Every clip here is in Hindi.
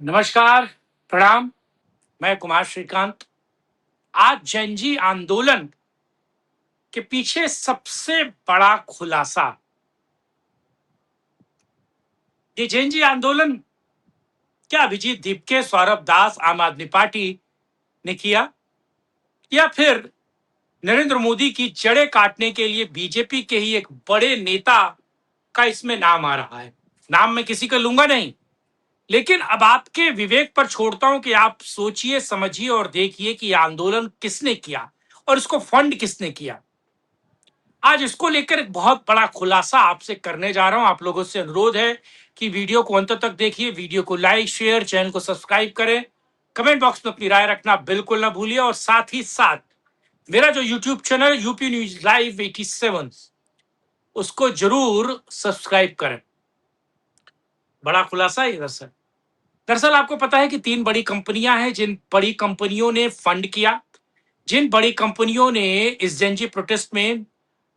नमस्कार, प्रणाम। मैं कुमार श्रीकांत। आज जनजी आंदोलन के पीछे सबसे बड़ा खुलासा, ये जनजी आंदोलन क्या अभिजीत दीपके, सौरभ दास, आम आदमी पार्टी ने किया, या फिर नरेंद्र मोदी की जड़ें काटने के लिए बीजेपी के ही एक बड़े नेता का इसमें नाम आ रहा है। नाम मैं किसी का लूंगा नहीं, लेकिन अब आपके विवेक पर छोड़ता हूं कि आप सोचिए, समझिए और देखिए कि यह आंदोलन किसने किया और इसको फंड किसने किया। आज इसको लेकर एक बहुत बड़ा खुलासा आपसे करने जा रहा हूं। आप लोगों से अनुरोध है कि वीडियो को अंत तक देखिए, वीडियो को लाइक, शेयर, चैनल को सब्सक्राइब करें, कमेंट बॉक्स में अपनी राय रखना बिल्कुल ना भूलिए, और साथ ही साथ मेरा जो YouTube channel UP news live 87 उसको जरूर सब्सक्राइब करें। बड़ा खुलासा है दरअसल। दरअसल आपको पता है कि तीन बड़ी कंपनियां हैं, जिन बड़ी कंपनियों ने फंड किया, जिन बड़ी कंपनियों ने इस जनजी प्रोटेस्ट में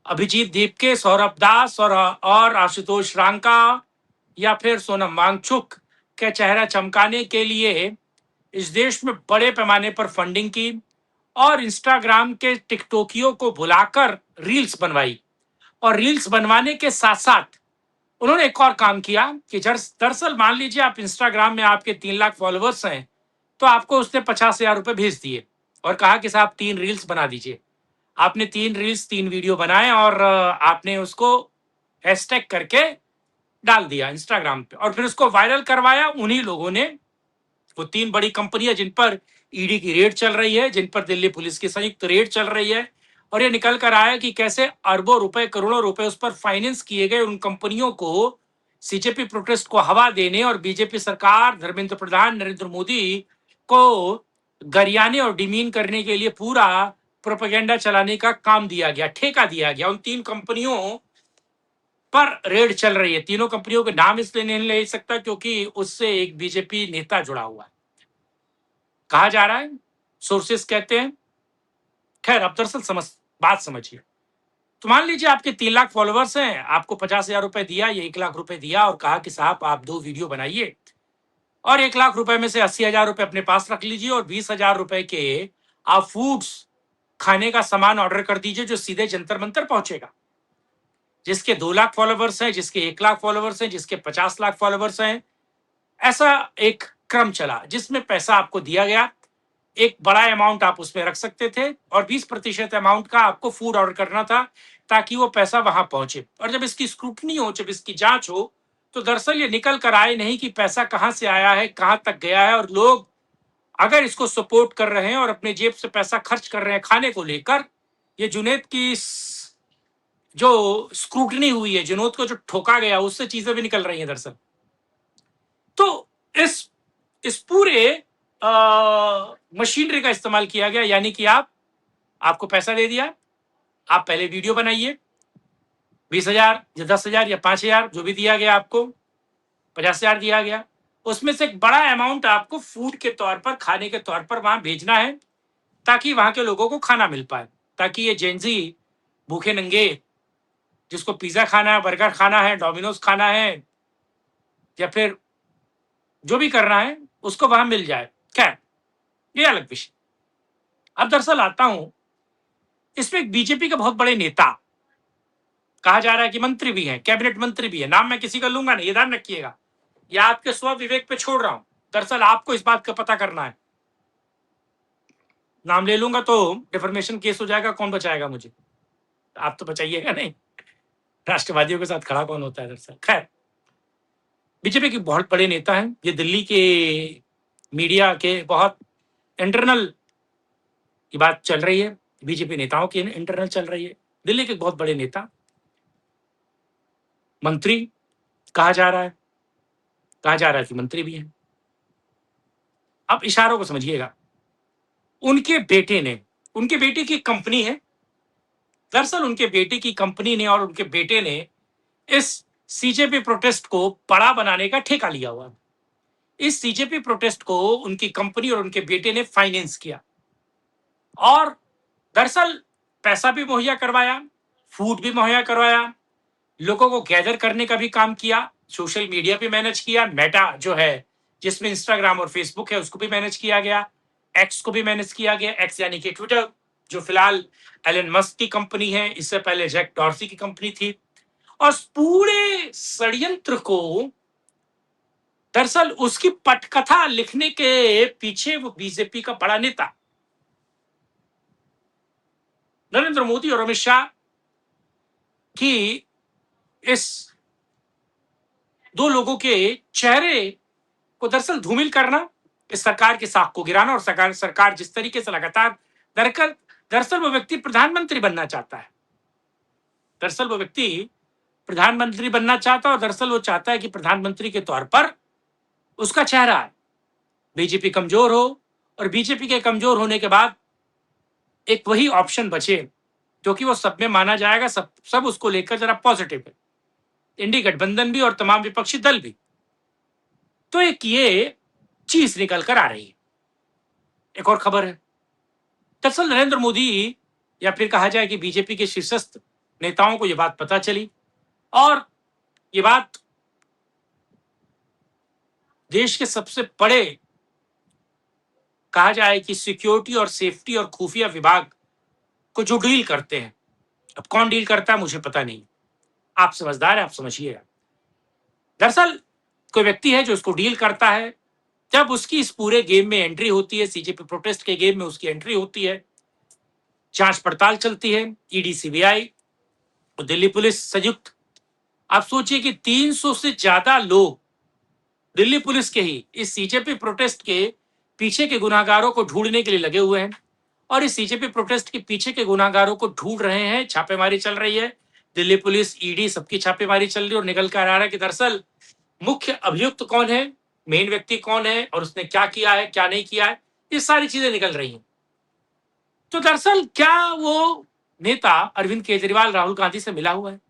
अभिजीत दीपके, सौरभ दास और आशुतोष रांका या फिर सोनम वांगचुक के चेहरा चमकाने के लिए इस देश में बड़े पैमाने पर फंडिंग की और इंस्टाग्राम के टिकटोकियों को बुलाकर रील्स बनवाई। और रील्स बनवाने के साथ साथ उन्होंने एक और काम किया कि दरअसल मान लीजिए आप इंस्टाग्राम में आपके 3 लाख फॉलोअर्स हैं, तो आपको उसने 50,000 रुपए भेज दिए और कहा कि साहब 3 रील्स बना दीजिए। आपने 3 रील्स, 3 वीडियो बनाए और आपने उसको हैशटैग करके डाल दिया इंस्टाग्राम पे और फिर उसको वायरल करवाया। उन्हीं लोगों ने, वो तीन बड़ी कंपनियां जिन पर ईडी की रेड चल रही है, जिन पर दिल्ली पुलिस की संयुक्त रेड चल रही है, और ये निकल कर आया कि कैसे अरबों रुपए, करोड़ों रुपए उस पर फाइनेंस किए गए उन कंपनियों को सीजेपी प्रोटेस्ट को हवा देने और बीजेपी सरकार, धर्मेंद्र प्रधान, नरेंद्र मोदी को गरियाने और डिमीन करने के लिए पूरा प्रोपेगेंडा चलाने का काम दिया गया, ठेका दिया गया। उन तीन कंपनियों पर रेड चल रही है। तीनों कंपनियों के नाम इसलिए नहीं ले सकता क्योंकि उससे एक बीजेपी नेता जुड़ा हुआ है, कहा जा रहा है, सोर्सेस कहते हैं। खैर, अब दरअसल बात समझिए। तो मान लीजिए आपके 3 लाख फॉलोअर्स हैं, आपको 50,000 रुपए दिया या 1 लाख रुपए दिया और कहा कि साहब आप 2 वीडियो बनाइए और 1 लाख रुपए में से 80,000 रुपए अपने पास रख लीजिए और 20,000 रुपए के आप फूड्स, खाने का सामान ऑर्डर कर दीजिए जो सीधे जंतर मंतर पहुंचेगा। जिसके 2 लाख फॉलोवर्स हैं, जिसके 1 लाख फॉलोवर्स हैं, जिसके 50 लाख फॉलोवर्स हैं, ऐसा एक क्रम चला जिसमें पैसा आपको दिया गया। एक बड़ा अमाउंट आप उसमें रख सकते थे और 20% अमाउंट का आपको फूड ऑर्डर करना था ताकि वो पैसा वहां पहुंचे। और जब इसकी स्क्रूटनी हो, जब इसकी जांच हो, तो दरअसल ये निकल कर आए नहीं कि पैसा कहां से आया है, कहां तक गया है, और लोग अगर इसको सपोर्ट कर रहे हैं और अपने जेब से पैसा खर्च कर रहे हैं खाने को लेकर, ये जुनेद की जो स्क्रूटनी हुई है, जुनूद को जो ठोका गया, उससे चीजें भी निकल रही हैं दरअसल। तो इस पूरे मशीनरी का इस्तेमाल किया गया, यानी कि आपको पैसा दे दिया, आप पहले वीडियो बनाइए, 20,000 या 10,000 या 5,000 जो भी दिया गया, आपको 50,000 दिया गया, उसमें से एक बड़ा अमाउंट आपको फूड के तौर पर, खाने के तौर पर वहां भेजना है ताकि वहां के लोगों को खाना मिल पाए, ताकि ये जेंजी भूखे नंगे जिसको पिज्जा खाना है, बर्गर खाना है, डोमिनोज खाना है, या फिर जो भी करना है उसको वहां मिल जाए। खैर, ये अलग विषय। अब दरअसल आता हूं, इसमें एक बीजेपी के बहुत बड़े नेता, कहा जा रहा है कि मंत्री भी हैं, कैबिनेट मंत्री भी है, नाम मैं किसी का लूंगा नहीं, ये ध्यान रखिएगा, या आपके स्व विवेक पे छोड़ रहा हूं। दरअसल आपको इस बात का पता करना है। नाम ले लूंगा तो डिफॉर्मेशन केस हो जाएगा, कौन बचाएगा मुझे? आप तो बचाइएगा नहीं। राष्ट्रवादियों के साथ खड़ा कौन होता है दरअसल। खैर, बीजेपी के बहुत बड़े नेता हैं, ये दिल्ली के मीडिया के बहुत इंटरनल की बात चल रही है, बीजेपी नेताओं की इंटरनल चल रही है। दिल्ली के बहुत बड़े नेता, मंत्री, कहा जा रहा है कि मंत्री भी हैं। अब इशारों को समझिएगा। उनके बेटे ने, उनके बेटे की कंपनी है, दरअसल उनके बेटे की कंपनी ने और उनके बेटे ने इस सीजेपी प्रोटेस्ट को बड़ा बनाने का ठेका लिया हुआ। इस सीजेपी प्रोटेस्ट को उनकी कंपनी और उनके बेटे ने फाइनेंस किया और दरअसल पैसा भी मुहैया करवाया, फूड भी मुहैया करवाया, लोगों को गैदर करने का भी काम किया, सोशल मीडिया पे मैनेज किया। मेटा जो है, जिसमें इंस्टाग्राम और फेसबुक है उसको भी मैनेज किया गया, एक्स को भी मैनेज किया गया। एक्स यानी कि ट्विटर, जो फिलहाल एलन मस्क की कंपनी है, इससे पहले जैक डॉर्सी की कंपनी थी। और पूरे षड्यंत्र को दरअसल उसकी पटकथा लिखने के पीछे वो बीजेपी का बड़ा नेता नरेंद्र मोदी और अमित शाह की इस दो लोगों के चेहरे को दरअसल धूमिल करना, इस सरकार की साख को गिराना, और सरकार जिस तरीके से लगातार दरअसल वो व्यक्ति प्रधानमंत्री बनना चाहता है। दरअसल वो व्यक्ति प्रधानमंत्री बनना चाहता है और दरअसल वो चाहता है कि प्रधानमंत्री के तौर पर उसका चेहरा है, बीजेपी कमजोर हो, और बीजेपी के कमजोर होने के बाद एक वही ऑप्शन बचे जो कि वो सब में माना जाएगा, सब उसको लेकर जरा पॉजिटिव है, इंडी गठबंधन भी और तमाम विपक्षी दल भी। तो एक ये चीज निकल कर आ रही है। एक और खबर है, दरअसल नरेंद्र मोदी, या फिर कहा जाए कि बीजेपी के शीर्षस्थ नेताओं को यह बात पता चली, और ये बात देश के सबसे बड़े, कहा जाए कि सिक्योरिटी और सेफ्टी और खुफिया विभाग को जो डील करते हैं, अब कौन डील करता है मुझे पता नहीं, आप समझदार है, आप समझिएगा। दरअसल कोई व्यक्ति है जो इसको डील करता है, जब उसकी इस पूरे गेम में एंट्री होती है, सीजेपी प्रोटेस्ट के गेम में उसकी एंट्री होती है, जांच पड़ताल चलती है, ईडी, सीबीआई और दिल्ली पुलिस संयुक्त। आप सोचिए कि 300 से ज्यादा लोग दिल्ली पुलिस के ही इस सीजेपी प्रोटेस्ट के पीछे के गुनाहगारों को ढूंढने के लिए लगे हुए हैं, और इस सीजेपी प्रोटेस्ट के पीछे के गुनाहगारों को ढूंढ रहे हैं, छापेमारी चल रही है, दिल्ली पुलिस, ईडी, सबकी छापेमारी चल रही है, और निकल कर आ रहा है कि दरअसल मुख्य अभियुक्त कौन है, मेन व्यक्ति कौन है, और उसने क्या किया है, क्या नहीं किया है, ये सारी चीजें निकल रही हैं। तो दरअसल क्या वो नेता अरविंद केजरीवाल राहुल गांधी से मिला हुआ है?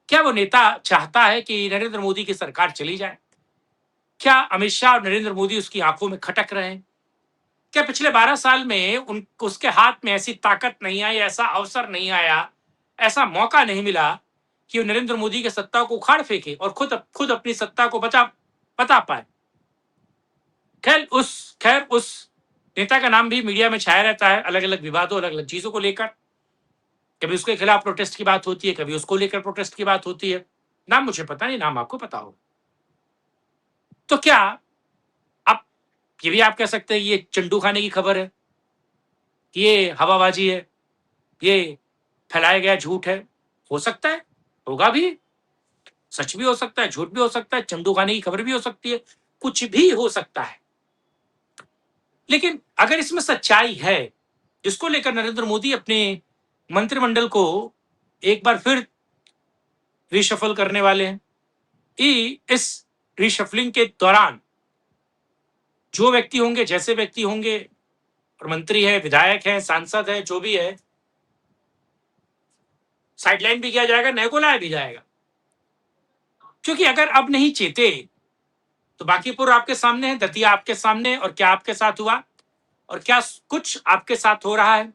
क्या वो नेता चाहता है कि नरेंद्र मोदी की सरकार चली जाए? क्या अमित शाह और नरेंद्र मोदी उसकी आंखों में खटक रहे हैं? क्या पिछले 12 साल में उसके हाथ में ऐसी ताकत नहीं आई, ऐसा अवसर नहीं आया, ऐसा मौका नहीं मिला कि वो नरेंद्र मोदी की सत्ता को उखाड़ फेंके और खुद अपनी सत्ता को बता पाए? खैर उस नेता का नाम भी मीडिया में छाया रहता है, अलग अलग विवादों, अलग अलग चीजों को लेकर। कभी उसके खिलाफ प्रोटेस्ट की बात होती है, कभी उसको लेकर प्रोटेस्ट की बात होती है। नाम मुझे पता नहीं, नाम आपको पता हो। तो क्या आप ये भी आप कह सकते हैं ये चंडू खाने की खबर है, ये हवाबाजी है, ये फैलाया गया झूठ है? हो सकता है, होगा भी, सच भी हो सकता है, झूठ भी हो सकता है, चंडू खाने की खबर भी हो सकती है, कुछ भी हो सकता है। लेकिन अगर इसमें सच्चाई है, जिसको लेकर नरेंद्र मोदी अपने मंत्रिमंडल को एक बार फिर रिशफल करने वाले हैं, इस रिशफलिंग के दौरान जो व्यक्ति होंगे, जैसे व्यक्ति होंगे, और मंत्री है, विधायक है, सांसद है, जो भी है, साइडलाइन भी किया जाएगा, नए को लाया भी जाएगा। क्योंकि अगर अब नहीं चेते तो बांकीपुर आपके सामने है, दतिया आपके सामने, और क्या आपके साथ हुआ और क्या कुछ आपके साथ हो रहा है,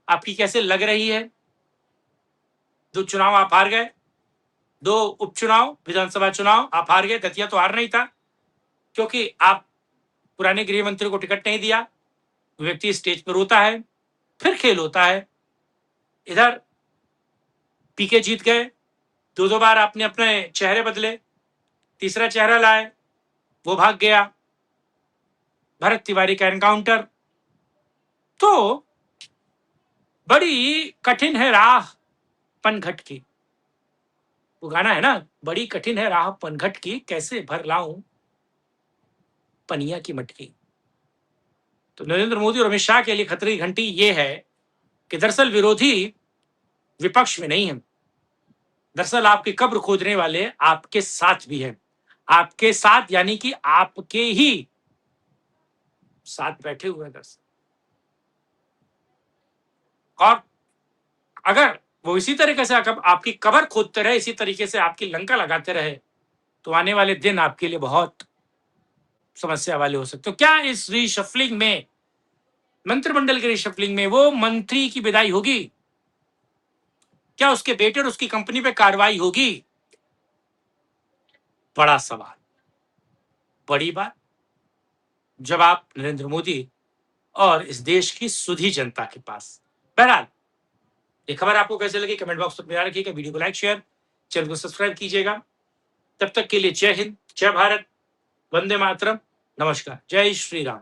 आपकी कैसे लग रही है। 2 चुनाव आप हार गए, 2 उपचुनाव, विधानसभा चुनाव आप हार गए। दतिया तो हार नहीं था, क्योंकि आप पुराने गृह मंत्री को टिकट नहीं दिया, व्यक्ति स्टेज पर रोता है, फिर खेल होता है। इधर पीके जीत गए, 2 बार आपने अपने चेहरे बदले, तीसरा चेहरा लाए, वो भाग गया, भरत तिवारी का एनकाउंटर। तो बड़ी कठिन है राह पनघट की, वो गाना है ना, बड़ी कठिन है राह पनघट की, कैसे भर लाऊं पनिया की मटकी। तो नरेंद्र मोदी और अमित शाह के लिए खतरे की घंटी ये है कि दरअसल विरोधी विपक्ष में नहीं है, दरअसल आपकी कब्र खोदने वाले आपके साथ भी है, आपके साथ यानी कि आपके ही साथ बैठे हुए हैं दरअसल। और अगर वो इसी तरीके से आपकी कब्र खोदते रहे, इसी तरीके से आपकी लंका लगाते रहे, तो आने वाले दिन आपके लिए बहुत समस्या वाले हो सकते। तो क्या इस रीशफलिंग में, मंत्रिमंडल के रीशफलिंग में, वो मंत्री की विदाई होगी? क्या उसके बेटे और उसकी कंपनी पे कार्रवाई होगी? बड़ा सवाल। बड़ी बात, जवाब नरेंद्र मोदी और इस देश की सुधी जनता के पास। बहरहाल, ये खबर आपको कैसे लगी कमेंट बॉक्स में बता रखिएगा। वीडियो को लाइक शेयर, चैनल को सब्सक्राइब कीजिएगा। तब तक के लिए जय हिंद, जय भारत, वंदे मातरम, नमस्कार, जय श्री राम।